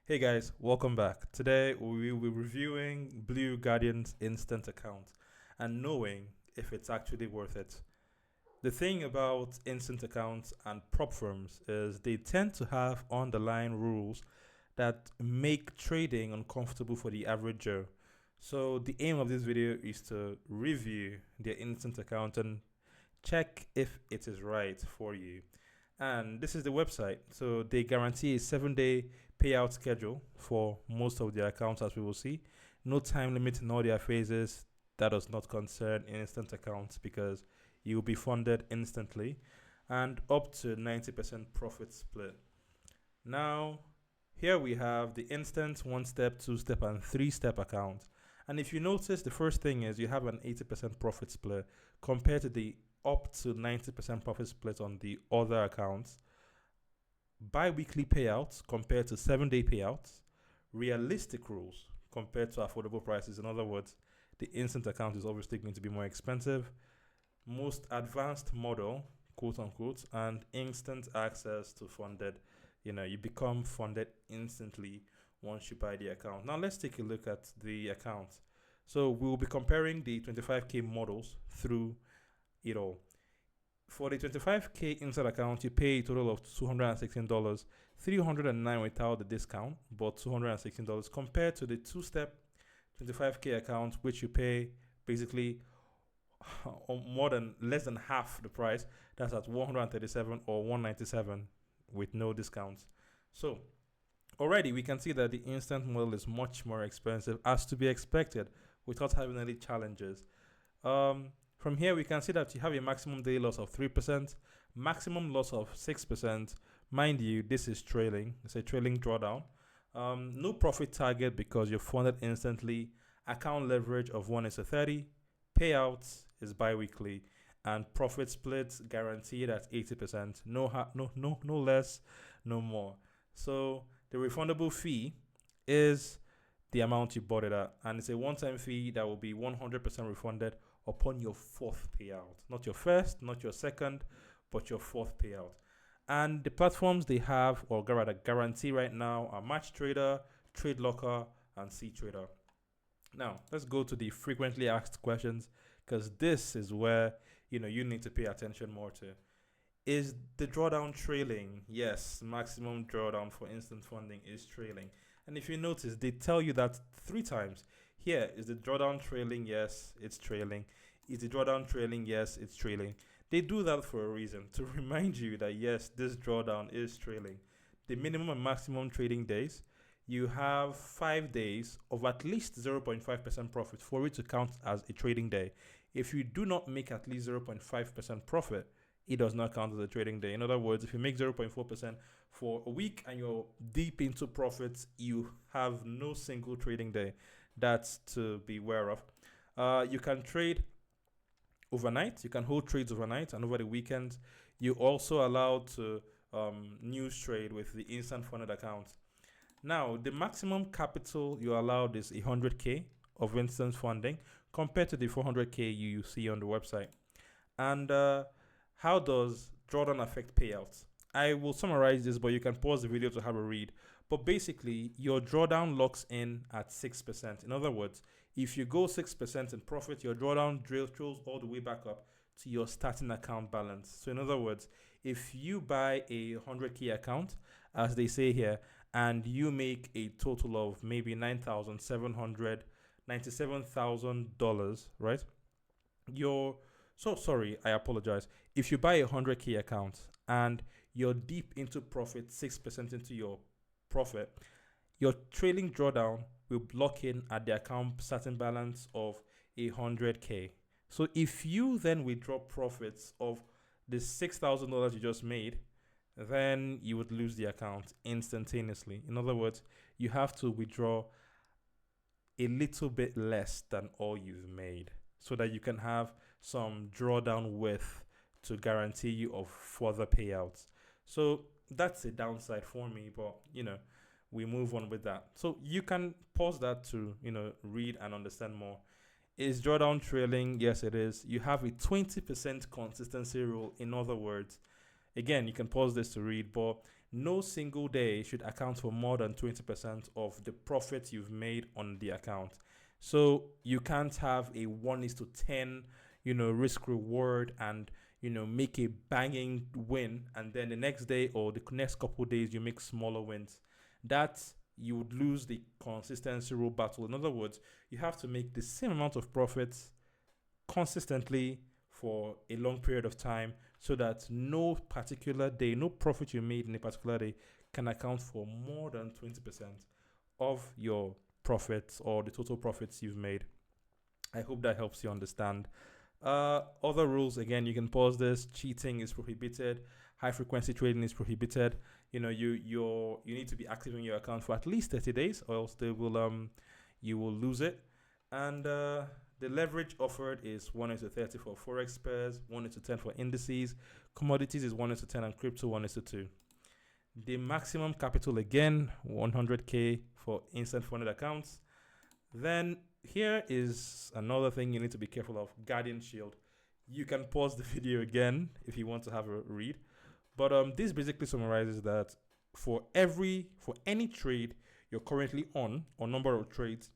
Hey guys, welcome back. Today we will be reviewing Blue Guardian's instant account and knowing if it's actually worth it. The thing about instant accounts and prop firms is they tend to have underlying rules that make trading uncomfortable for the average Joe. So the aim of this video is to review their instant account and check if it is right for you. And this is the website. So they guarantee a 7-day payout schedule for most of their accounts, as we will see. No time limit in all their phases. That does not concern instant accounts because you will be funded instantly, and up to 90% profit split. Now, here we have the instant, 1-step, 2-step, and 3-step account. And if you notice, the first thing is you have an 80% profit split compared to the up to 90% profit split on the other accounts. Bi-weekly payouts compared to 7-day payouts. Realistic rules compared to affordable prices. In other words, the instant account is obviously going to be more expensive. Most advanced model, quote unquote, and instant access to funded. You become funded instantly once you buy the account. Now let's take a look at the account. So we will be comparing the 25k models through it all. For the 25k inside account, you pay a total of $216, $309 without the discount, but $216 compared to the 2-step 25k account, which you pay basically less than half the price. That's at $137 or $197 with no discounts. So already we can see that the instant model is much more expensive, as to be expected, without having any challenges. From here, we can see that you have a maximum daily loss of 3%, maximum loss of 6%. Mind you, this is trailing. It's a trailing drawdown. No profit target because you're funded instantly. Account leverage of 1:30. Payouts is bi-weekly. And profit splits guaranteed at 80%. No less, no more. So the refundable fee is the amount you bought it at, and it's a one-time fee that will be 100% refunded upon your 4th payout. Not your first, not your second, but your 4th payout. And the platforms they have, or rather guarantee right now, are Match Trader, Trade Locker, and C Trader. Now let's go to the frequently asked questions, because this is where you need to pay attention more to. Is the drawdown trailing? Yes, maximum drawdown for instant funding is trailing. And if you notice, they tell you that 3 times. Here, is the drawdown trailing? Yes, it's trailing. Is the drawdown trailing? Yes, it's trailing. They do that for a reason, to remind you that yes, this drawdown is trailing. The minimum and maximum trading days, you have 5 days of at least 0.5% profit for it to count as a trading day. If you do not make at least 0.5% profit, it does not count as a trading day. In other words, if you make 0.4% for a week and you're deep into profits, you have no single trading day. That's to be aware of. You can trade overnight. You can hold trades overnight and over the weekend. You're also allowed to news trade with the instant funded account. Now, the maximum capital you're allowed is 100k of instant funding compared to the 400k you see on the website. And how does drawdown affect payouts? I will summarize this, but you can pause the video to have a read. But basically, your drawdown locks in at 6%. In other words, if you go 6% in profit, your drawdown drills all the way back up to your starting account balance. So in other words, if you buy a 100k account, as they say here, and you make a total of maybe $9,797,000, right? I apologize. If you buy a 100k account and you're deep into profit, 6% into your profit, your trailing drawdown will lock in at the account starting balance of 100k. So if you then withdraw profits of the $6,000 you just made, then you would lose the account instantaneously. In other words, you have to withdraw a little bit less than all you've made, so that you can have some drawdown width to guarantee you of further payouts. So that's a downside for me, but we move on with that. So you can pause that to read and understand more. Is drawdown trailing? Yes, it is. You have a 20% consistency rule. In other words, again, you can pause this to read, but no single day should account for more than 20% of the profit you've made on the account. So you can't have a 1:10, risk reward and, make a banging win. And then the next day or the next couple of days, you make smaller wins. That you would lose the consistency rule battle. In other words, you have to make the same amount of profits consistently for a long period of time so that no particular day, no profit you made in a particular day can account for more than 20% of your profits or the total profits you've made. I hope that helps you understand. Other rules, again, you can pause this. Cheating is prohibited. High frequency trading is prohibited. You need to be active in your account for at least 30 days, or else you will lose it. And the leverage offered is 1:30 for forex pairs, 1:10 for indices. Commodities is 1:10, and crypto 1:2. The maximum capital, again, 100K for instant funded accounts. Then here is another thing you need to be careful of: Guardian Shield. You can pause the video again if you want to have a read. But this basically summarizes that for any trade you're currently on, or number of trades,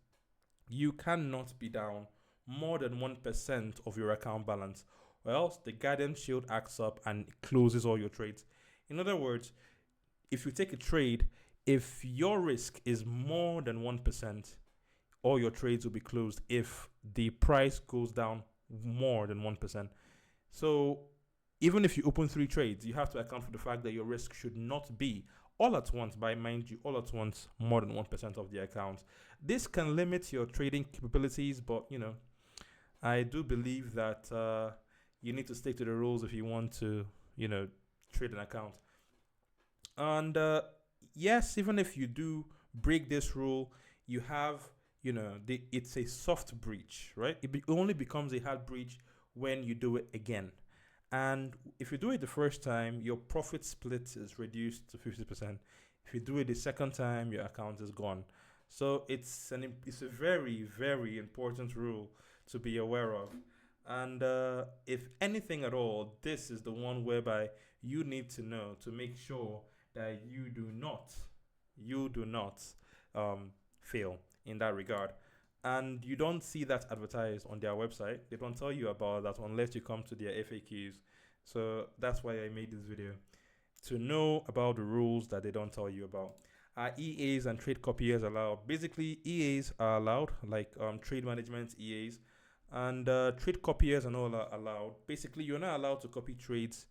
you cannot be down more than 1% of your account balance, or else the Guardian Shield acts up and closes all your trades. In other words, if you take a trade, if your risk is more than 1%, all your trades will be closed if the price goes down more than 1%. So even if you open 3 trades, you have to account for the fact that your risk should not be all at once, all at once, more than 1% of the account. This can limit your trading capabilities, but I do believe that you need to stick to the rules if you want to, trade an account. And yes, even if you do break this rule, you have, it's a soft breach, right? It only becomes a hard breach when you do it again. And if you do it the first time, your profit split is reduced to 50%. If you do it the second time, your account is gone. So it's a very, very important rule to be aware of. And if anything at all, this is the one whereby you need to know to make sure that you do not fail in that regard. And you don't see that advertised on their website. They don't tell you about that unless you come to their FAQs. So that's why I made this video, to know about the rules that they don't tell you about. Are EAs and trade copiers allowed? Basically, EAs are allowed, like trade management EAs, and trade copiers are not allowed. Basically, you're not allowed to copy trades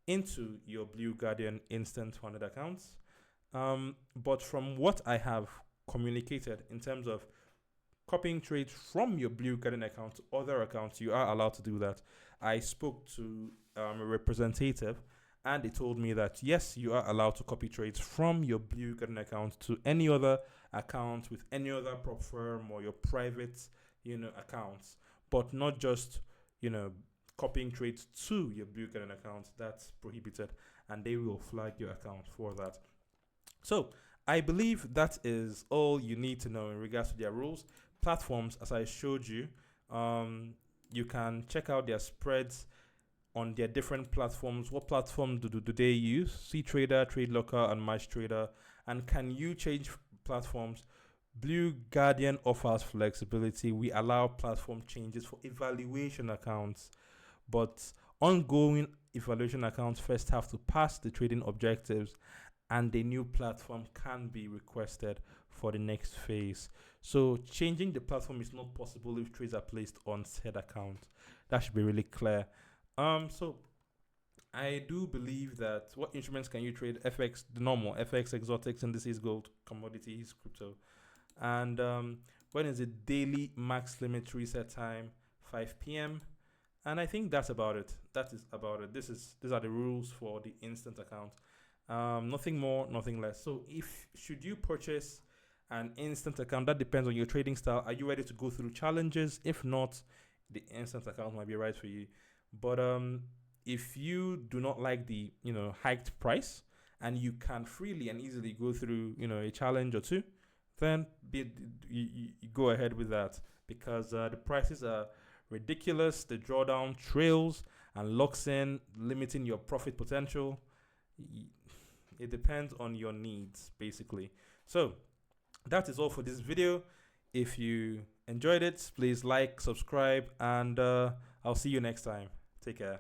into your Blue Guardian instant funded accounts. But from what I have communicated in terms of copying trades from your Blue Guardian account to other accounts, you are allowed to do that. I spoke to a representative, and they told me that yes, you are allowed to copy trades from your Blue Guardian account to any other account with any other prop firm or your private, accounts, but not just, copying trades to your Blue Guardian account. That's prohibited, and they will flag your account for that. So I believe that is all you need to know in regards to their rules. Platforms, as I showed you, you can check out their spreads on their different platforms. What platform do they use? CTrader, TradeLocker, and MatchTrader. And can you change platforms? Blue Guardian offers flexibility. We allow platform changes for evaluation accounts, but ongoing evaluation accounts first have to pass the trading objectives, and a new platform can be requested for the next phase. So changing the platform is not possible if trades are placed on said account. That should be really clear. So I do believe that what instruments can you trade? FX, the normal FX, exotics, indices, gold, commodities, crypto. And when is the daily max limit reset time? 5 p.m. And I think that's about it. That is about it. These are the rules for the instant account. Nothing more, nothing less. So should you purchase an instant account? That depends on your trading style. Are you ready to go through challenges? If not, the instant account might be right for you. But if you do not like the hiked price, and you can freely and easily go through a challenge or two, then you go ahead with that, because the prices are ridiculous. The drawdown trails and locks in, limiting your profit potential. It depends on your needs, basically. So that is all for this video. If you enjoyed it, please like, subscribe, and I'll see you next time. Take care.